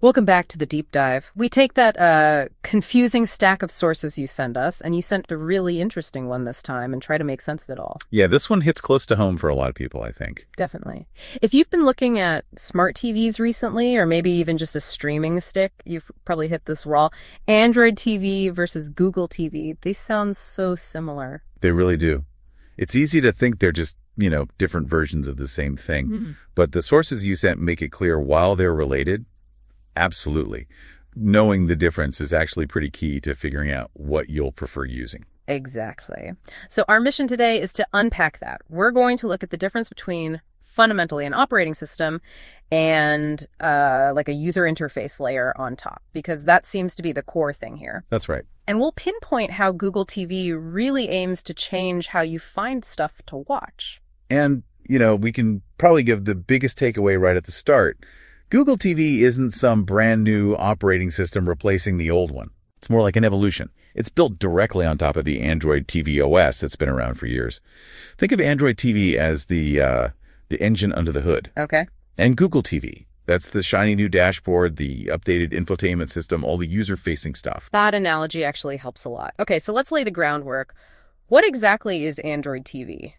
Welcome back to the deep dive. We take that confusing stack of sources you send us, and you sent a really interesting one this time and try to make sense of it all. Yeah, this one hits close to home for a lot of people, I think. Definitely. If you've been looking at smart TVs recently, or maybe even just a streaming stick, you've probably hit this raw. Android TV versus Google TV, these sound so similar. They really do. It's easy to think they're just, different versions of the same thing. Mm-hmm. But the sources you sent make it clear while they're related. Absolutely. Knowing the difference is actually pretty key to figuring out what you'll prefer using. Exactly. So our mission today is to unpack that. We're going to look at the difference between fundamentally an operating system and like a user interface layer on top, because that seems to be the core thing here. That's right. And we'll pinpoint how Google TV really aims to change how you find stuff to watch. And, we can probably give the biggest takeaway right at the start. Google TV isn't some brand new operating system replacing the old one. It's more like an evolution. It's built directly on top of the Android TV OS that's been around for years. Think of Android TV as the engine under the hood. Okay. And Google TV, that's the shiny new dashboard, the updated infotainment system, all the user-facing stuff. That analogy actually helps a lot. Okay, so let's lay the groundwork. What exactly is Android TV,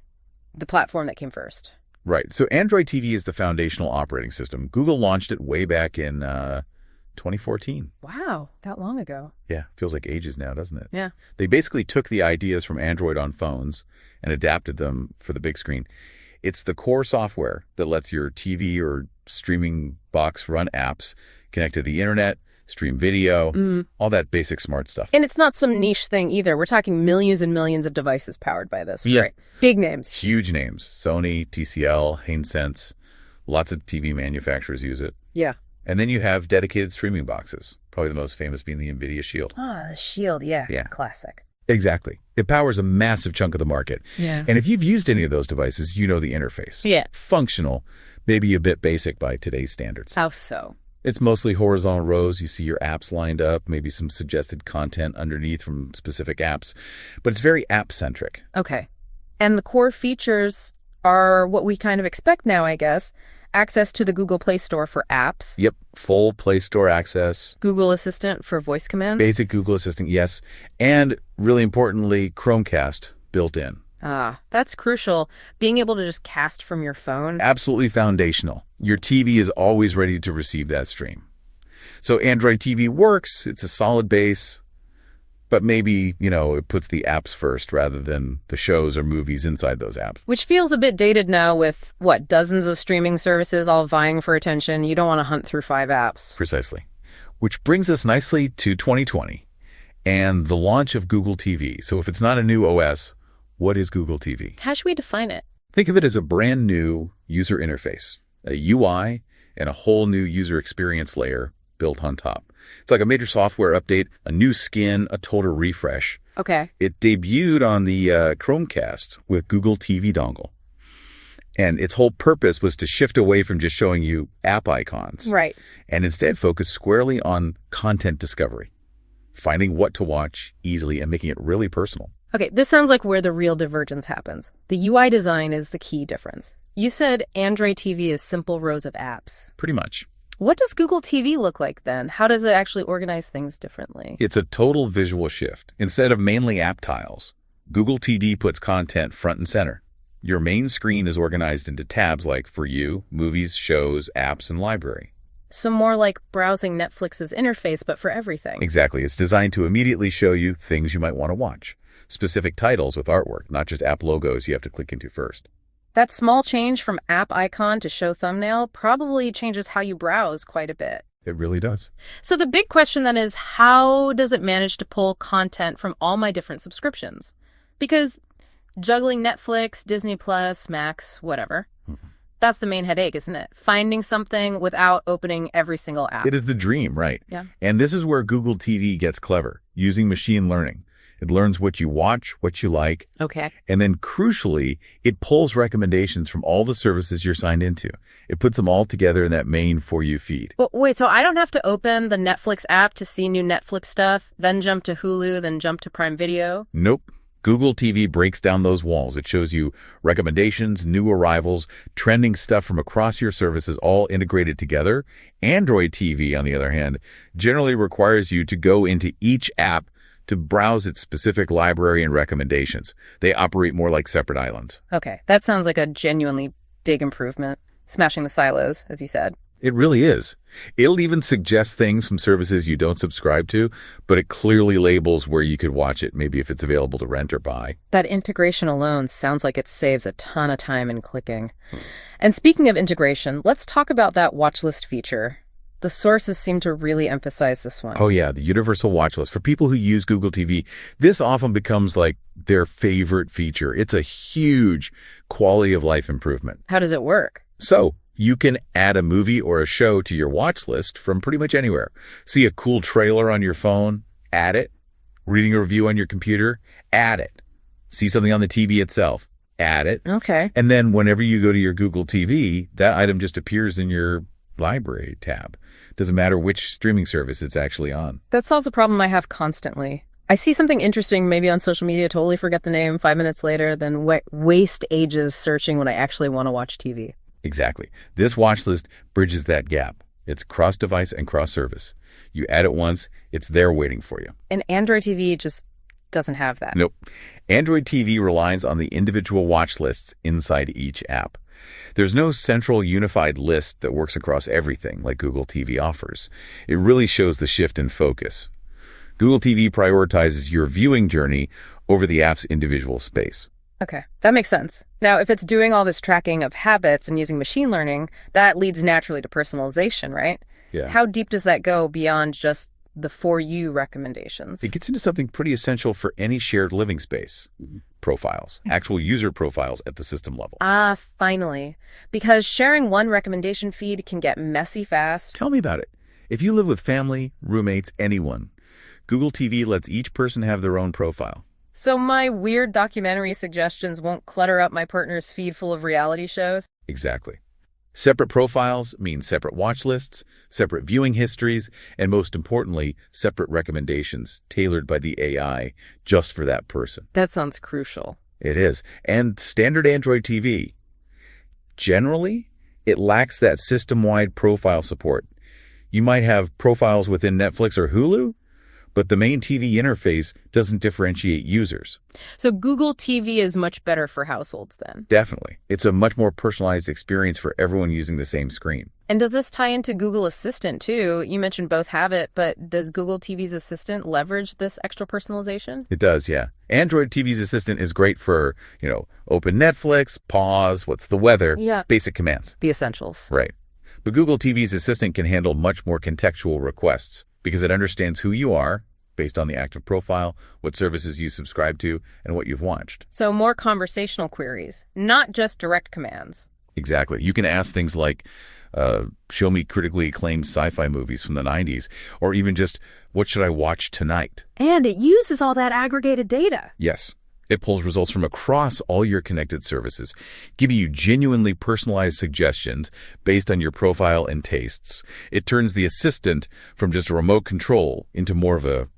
the platform that came first? Right. So Android TV is the foundational operating system. Google launched it way back in 2014. Wow, that long ago. Yeah, feels like ages now, doesn't it? Yeah. They basically took the ideas from Android on phones and adapted them for the big screen. It's the core software that lets your TV or streaming box run apps, connect to the internet, stream video, all that basic smart stuff. And it's not some niche thing either. We're talking millions and millions of devices powered by this. Yeah. Right? Big names. Huge names. Sony, TCL, Hisense. Lots of TV manufacturers use it. Yeah. And then you have dedicated streaming boxes, probably the most famous being the NVIDIA Shield. Ah, the Shield, yeah. Yeah. Classic. Exactly. It powers a massive chunk of the market. Yeah. And if you've used any of those devices, you know the interface. Yeah. Functional, maybe a bit basic by today's standards. How so? It's mostly horizontal rows. You see your apps lined up, maybe some suggested content underneath from specific apps. But it's very app-centric. Okay. And the core features are what we kind of expect now, I guess. Access to the Google Play Store for apps. Yep. Full Play Store access. Google Assistant for voice commands. Basic Google Assistant, yes. And really importantly, Chromecast built in. Ah, that's crucial. Being able to just cast from your phone. Absolutely foundational. Your TV is always ready to receive that stream. So Android TV works. It's a solid base. But maybe, it puts the apps first rather than the shows or movies inside those apps. Which feels a bit dated now with, dozens of streaming services all vying for attention. You don't want to hunt through 5 apps. Precisely. Which brings us nicely to 2020 and the launch of Google TV. So if it's not a new OS, what is Google TV? How should we define it? Think of it as a brand new user interface, a UI, and a whole new user experience layer built on top. It's like a major software update, a new skin, a total refresh. Okay. It debuted on the Chromecast with Google TV dongle. And its whole purpose was to shift away from just showing you app icons. Right. And instead focus squarely on content discovery, finding what to watch easily and making it really personal. Okay, this sounds like where the real divergence happens. The UI design is the key difference. You said Android TV is simple rows of apps. Pretty much. What does Google TV look like then? How does it actually organize things differently? It's a total visual shift. Instead of mainly app tiles, Google TV puts content front and center. Your main screen is organized into tabs like For You, Movies, Shows, Apps, and Library. So more like browsing Netflix's interface, but for everything. Exactly. It's designed to immediately show you things you might want to watch. Specific titles with artwork, not just app logos you have to click into first. That small change from app icon to show thumbnail probably changes how you browse quite a bit. It really does. So the big question then is, how does it manage to pull content from all my different subscriptions? Because juggling Netflix, Disney Plus, Max, whatever, that's the main headache, isn't it? Finding something without opening every single app. It is the dream, right? Yeah. And this is where Google TV gets clever, using machine learning. It learns what you watch, what you like. Okay. And then crucially, it pulls recommendations from all the services you're signed into. It puts them all together in that main For You feed. But wait, so I don't have to open the Netflix app to see new Netflix stuff, then jump to Hulu, then jump to Prime Video? Nope. Google TV breaks down those walls. It shows you recommendations, new arrivals, trending stuff from across your services all integrated together. Android TV, on the other hand, generally requires you to go into each app to browse its specific library and recommendations. They operate more like separate islands. Okay, that sounds like a genuinely big improvement. Smashing the silos, as you said. It really is. It'll even suggest things from services you don't subscribe to, but it clearly labels where you could watch it, maybe if it's available to rent or buy. That integration alone sounds like it saves a ton of time in clicking. And speaking of integration, let's talk about that watch list feature. The sources seem to really emphasize this one. Oh yeah, the universal watch list. For people who use Google TV, this often becomes like their favorite feature. It's a huge quality of life improvement. How does it work? So, you can add a movie or a show to your watch list from pretty much anywhere. See a cool trailer on your phone? Add it. Reading a review on your computer? Add it. See something on the TV itself? Add it. Okay. And then whenever you go to your Google TV, that item just appears in your library tab. Doesn't matter which streaming service it's actually on. That solves a problem I have constantly. I see something interesting maybe on social media, totally forget the name 5 minutes later, then waste ages searching when I actually want to watch TV. Exactly. This watch list bridges that gap. It's cross-device and cross-service. You add it once, it's there waiting for you. And Android TV just doesn't have that. Nope. Android TV relies on the individual watch lists inside each app. There's no central unified list that works across everything like Google TV offers. It really shows the shift in focus. Google TV prioritizes your viewing journey over the app's individual space. Okay, that makes sense. Now, if it's doing all this tracking of habits and using machine learning, that leads naturally to personalization, right? Yeah. How deep does that go beyond just the For You recommendations? It gets into something pretty essential for any shared living space. Profiles, actual user profiles at the system level. Ah, finally. Because sharing one recommendation feed can get messy fast. Tell me about it. If you live with family, roommates, anyone, Google TV lets each person have their own profile. So my weird documentary suggestions won't clutter up my partner's feed full of reality shows? Exactly. Separate profiles mean separate watch lists, separate viewing histories, and most importantly, separate recommendations tailored by the AI just for that person. That sounds crucial. It is. And standard Android TV, generally, it lacks that system-wide profile support. You might have profiles within Netflix or Hulu, but the main TV interface doesn't differentiate users. So Google TV is much better for households then? Definitely. It's a much more personalized experience for everyone using the same screen. And does this tie into Google Assistant too? You mentioned both have it, but does Google TV's Assistant leverage this extra personalization? It does, yeah. Android TV's Assistant is great for, open Netflix, pause, what's the weather, basic commands. The essentials. Right. But Google TV's Assistant can handle much more contextual requests because it understands who you are based on the active profile, what services you subscribe to, and what you've watched. So more conversational queries, not just direct commands. Exactly. You can ask things like, show me critically acclaimed sci-fi movies from the 90s, or even just, what should I watch tonight? And it uses all that aggregated data. Yes. It pulls results from across all your connected services, giving you genuinely personalized suggestions based on your profile and tastes. It turns the assistant from just a remote control into more of a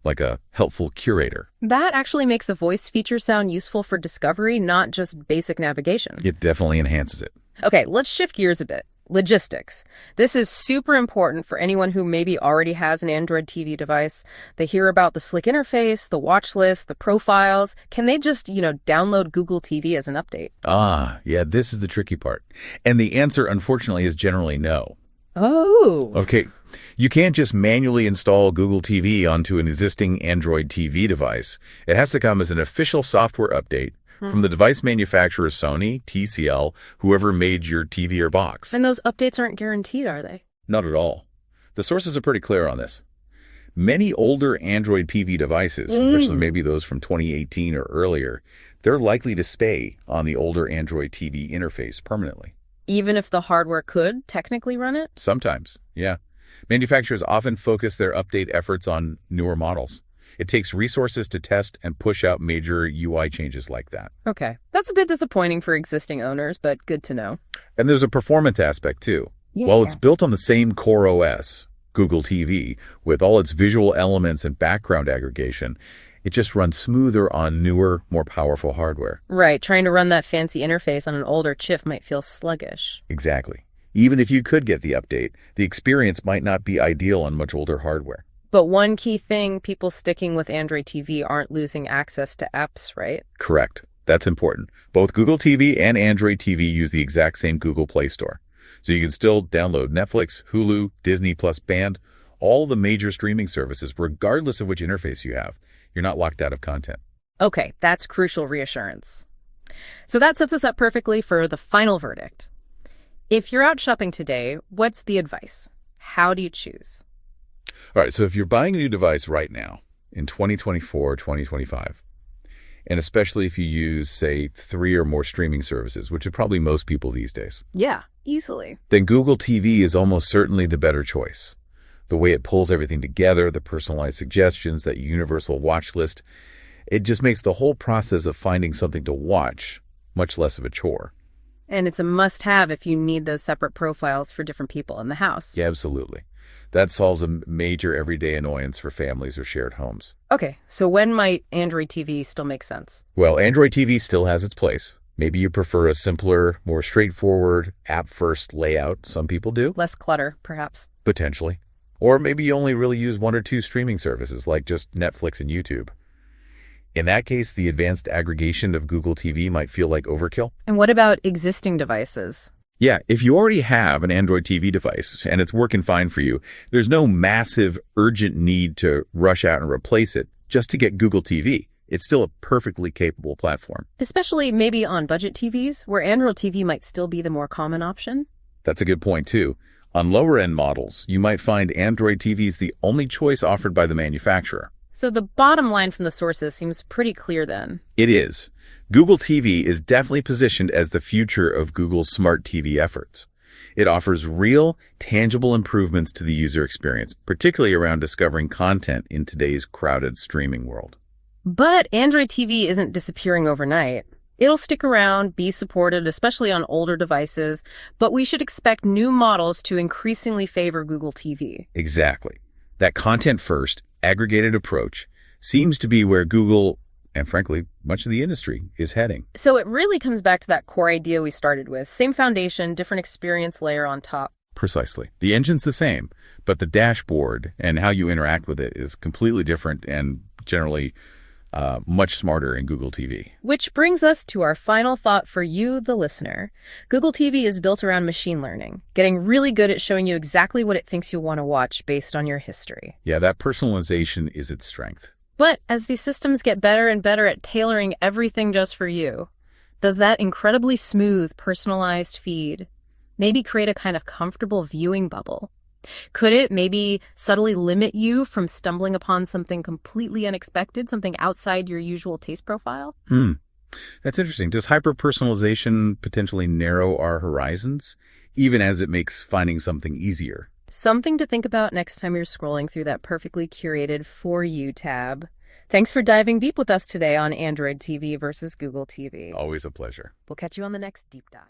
helpful curator. That actually makes the voice feature sound useful for discovery, not just basic navigation. It definitely enhances it. Okay, let's shift gears a bit. Logistics. This is super important for anyone who maybe already has an Android TV device. They hear about the slick interface, the watch list, the profiles. Can they just, download Google TV as an update? Ah, yeah, this is the tricky part. And the answer, unfortunately, is generally no. Oh. Okay, you can't just manually install Google TV onto an existing Android TV device. It has to come as an official software update from the device manufacturer Sony, TCL, whoever made your TV or box. And those updates aren't guaranteed, are they? Not at all. The sources are pretty clear on this. Many older Android TV devices, especially maybe those from 2018 or earlier, they're likely to stay on the older Android TV interface permanently. Even if the hardware could technically run it? Sometimes, yeah. Manufacturers often focus their update efforts on newer models. It takes resources to test and push out major UI changes like that. Okay. That's a bit disappointing for existing owners, but good to know. And there's a performance aspect, too. Yeah. While it's built on the same core OS, Google TV, with all its visual elements and background aggregation, It just runs smoother on newer, more powerful hardware. Right, trying to run that fancy interface on an older chip might feel sluggish. Exactly. Even if you could get the update, the experience might not be ideal on much older hardware. But one key thing, people sticking with Android TV aren't losing access to apps, right? Correct. That's important. Both Google TV and Android TV use the exact same Google Play Store. So you can still download Netflix, Hulu, Disney Plus Band, all the major streaming services, regardless of which interface you have. You're not locked out of content. Okay, that's crucial reassurance. So that sets us up perfectly for the final verdict. If you're out shopping today, what's the advice? How do you choose? All right, so if you're buying a new device right now, in 2024, 2025, and especially if you use, say, 3 or more streaming services, which are probably most people these days, Yeah, easily. then Google TV is almost certainly the better choice. The way it pulls everything together, the personalized suggestions, that universal watch list, it just makes the whole process of finding something to watch much less of a chore. And it's a must-have if you need those separate profiles for different people in the house. Yeah, absolutely. That solves a major everyday annoyance for families or shared homes. Okay, so when might Android TV still make sense? Well, Android TV still has its place. Maybe you prefer a simpler, more straightforward, app-first layout. Some people do. Less clutter, perhaps. Potentially. Or maybe you only really use 1 or 2 streaming services like just Netflix and YouTube. In that case, the advanced aggregation of Google TV might feel like overkill. And what about existing devices? Yeah, if you already have an Android TV device and it's working fine for you, there's no massive, urgent need to rush out and replace it just to get Google TV. It's still a perfectly capable platform. Especially maybe on budget TVs, where Android TV might still be the more common option. That's a good point, too. On lower-end models, you might find Android TVs the only choice offered by the manufacturer. So the bottom line from the sources seems pretty clear then. It is. Google TV is definitely positioned as the future of Google's smart TV efforts. It offers real, tangible improvements to the user experience, particularly around discovering content in today's crowded streaming world. But Android TV isn't disappearing overnight. It'll stick around, be supported, especially on older devices, but we should expect new models to increasingly favor Google TV. Exactly. That content-first, aggregated approach seems to be where Google, and frankly, much of the industry, is heading. So it really comes back to that core idea we started with. Same foundation, different experience layer on top. Precisely. The engine's the same, but the dashboard and how you interact with it is completely different and generally much smarter in Google TV. Which brings us to our final thought for you, the listener. Google TV is built around machine learning, getting really good at showing you exactly what it thinks you'll want to watch based on your history. Yeah, that personalization is its strength. But as these systems get better and better at tailoring everything just for you, does that incredibly smooth, personalized feed maybe create a kind of comfortable viewing bubble? Could it maybe subtly limit you from stumbling upon something completely unexpected, something outside your usual taste profile? That's interesting. Does hyper-personalization potentially narrow our horizons, even as it makes finding something easier? Something to think about next time you're scrolling through that perfectly curated For You tab. Thanks for diving deep with us today on Android TV versus Google TV. Always a pleasure. We'll catch you on the next deep dive.